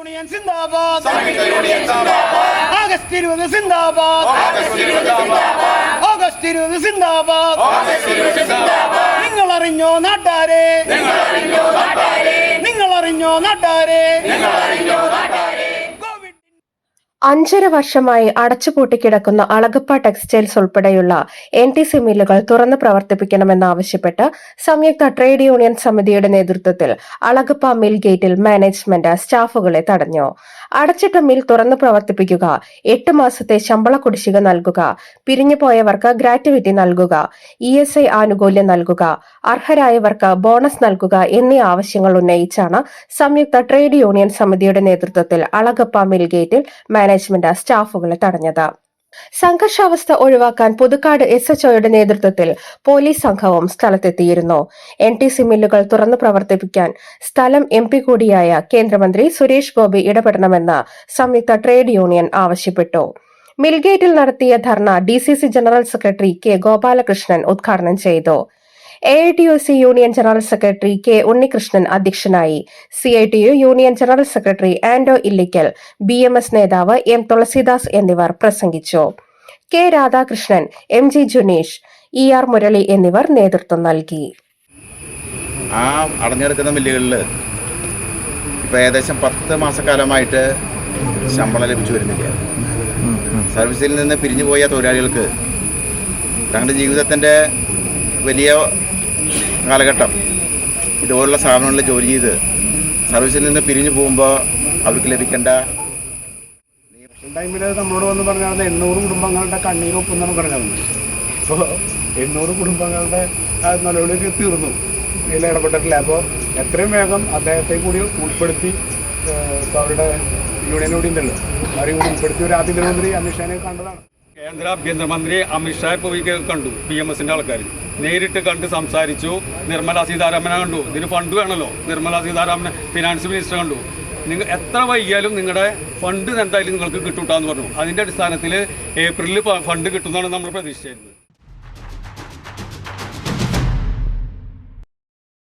Union സിന്ദാബാദ് August 20 സിന്ദാബാദ് August 20 സിന്ദാബാദ് നിങ്ങൾ അറിഞ്ഞോ നാട്ടാരെ നിങ്ങൾ അറിഞ്ഞോ നാട്ടാരെ 5.5 വർഷമായി അടച്ചുപൂട്ടിക്കിടക്കുന്ന അളഗപ്പ ടെക്സ്റ്റൈൽസ് ഉൾപ്പെടെയുള്ള NTC മില്ലുകൾ തുറന്നു പ്രവർത്തിപ്പിക്കണമെന്നാവശ്യപ്പെട്ട് സംയുക്ത ട്രേഡ് യൂണിയൻ സമിതിയുടെ നേതൃത്വത്തിൽ അളഗപ്പ മിൽ ഗേറ്റിൽ മാനേജ്മെന്റ് സ്റ്റാഫുകളെ തടഞ്ഞു. അടച്ചിട്ട മിൽ തുറന്നു പ്രവർത്തിപ്പിക്കുക, 8 മാസത്തെ ശമ്പള കുടിശ്ശിക നൽകുക, പിരിഞ്ഞുപോയവർക്ക് ഗ്രാറ്റുവിറ്റി നൽകുക, ESI ആനുകൂല്യം നൽകുക, അർഹരായവർക്ക് ബോണസ് നൽകുക എന്നീ ആവശ്യങ്ങൾ ഉന്നയിച്ചാണ് സംയുക്ത ട്രേഡ് യൂണിയൻ സമിതിയുടെ നേതൃത്വത്തിൽ അളഗപ്പ മിൽ ഗേറ്റിൽ മാനേജ്മെന്റ് സ്റ്റാഫുകളെ തടഞ്ഞത്. സംഘർഷാവസ്ഥ ഒഴിവാക്കാൻ പുതുക്കാട് SHOയുടെ നേതൃത്വത്തിൽ പോലീസ് സംഘവും സ്ഥലത്തെത്തിയിരുന്നു. NTC മില്ലുകൾ തുറന്നു പ്രവർത്തിപ്പിക്കാൻ സ്ഥലം MP കൂടിയായ കേന്ദ്രമന്ത്രി സുരേഷ് ഗോപി ഇടപെടണമെന്ന് സംയുക്ത ട്രേഡ് യൂണിയൻ ആവശ്യപ്പെട്ടു. മിൽഗേറ്റിൽ നടത്തിയ ധർണ DCC general secretary K Gopalakrishnan ഉദ്ഘാടനം ചെയ്തു. AITUC union general secretary K Unnikrishnan അധ്യക്ഷനായി. CITU യൂണിയൻ ജനറൽ സെക്രട്ടറി ആൻഡോ ഇല്ലിക്കൽ, BMS നേതാവ് M തുളസിദാസ് എന്നിവർ പ്രസംഗിച്ചു. K Radhakrishnan, MG Juneesh, ER Murali എന്നിവർ നേതൃത്വം നൽകി. അടഞ്ഞെടുക്കുന്ന മില്ലുകളിൽ ഇപ്പോൾ ഏകദേശം 10 മാസക്കാലമായിട്ട് ശമ്പളം ലഭിച്ചു വരുന്നില്ല. സർവീസിൽ നിന്ന് പിരിഞ്ഞുപോയ തൊഴിലാളികൾക്ക് തങ്ങളുടെ ജീവിതത്തിൻ്റെ വലിയ കാലഘട്ടം ഇതുപോലുള്ള സ്ഥാപനങ്ങളിൽ ജോലി ചെയ്ത് സർവീസിൽ നിന്ന് പിരിഞ്ഞു പോകുമ്പോൾ അവർക്ക് ലഭിക്കേണ്ട ടൈമിൽ നമ്മളോട് വന്ന് പറഞ്ഞാൽ 800 കുടുംബങ്ങളുടെ കണ്ണീരൊപ്പം പറഞ്ഞാൽ അപ്പോൾ 800 കുടുംബങ്ങളുടെ നിലവിലേക്ക് തീർന്നു, ഇതിൽ ഇടപെട്ടിട്ടില്ല. അപ്പോൾ എത്രയും വേഗം അദ്ദേഹത്തെ കൂടി ഉൾപ്പെടുത്തി, ഇപ്പോൾ അവരുടെ യൂണിയനോട് ഉണ്ടല്ലോ, അവരെയും കൂടി ഉൾപ്പെടുത്തി ഒരു ആഭ്യന്തരമന്ത്രി അമിത്ഷാനെ കണ്ടതാണ്. കേന്ദ്ര ആഭ്യന്തരമന്ത്രി അമിത്ഷായെ പോയി കണ്ടു, PMSന്റെ ആൾക്കാർ നേരിട്ട് കണ്ട് സംസാരിച്ചു. നിർമ്മല സീതാരാമനെ കണ്ടു, ഇതിന് ഫണ്ട് വേണമല്ലോ, നിർമ്മല സീതാരാമനെ ഫിനാൻസ് മിനിസ്റ്റർ കണ്ടു. നിങ്ങൾ എത്ര വൈകിയാലും നിങ്ങളുടെ ഫണ്ട് എന്തായാലും നിങ്ങൾക്ക് കിട്ടൂട്ടാന്ന് പറഞ്ഞു. അതിൻ്റെ അടിസ്ഥാനത്തിൽ ഏപ്രിലിൽ ഫണ്ട് കിട്ടുന്നതാണ് നമ്മൾ പ്രതീക്ഷിച്ചിരുന്നത്.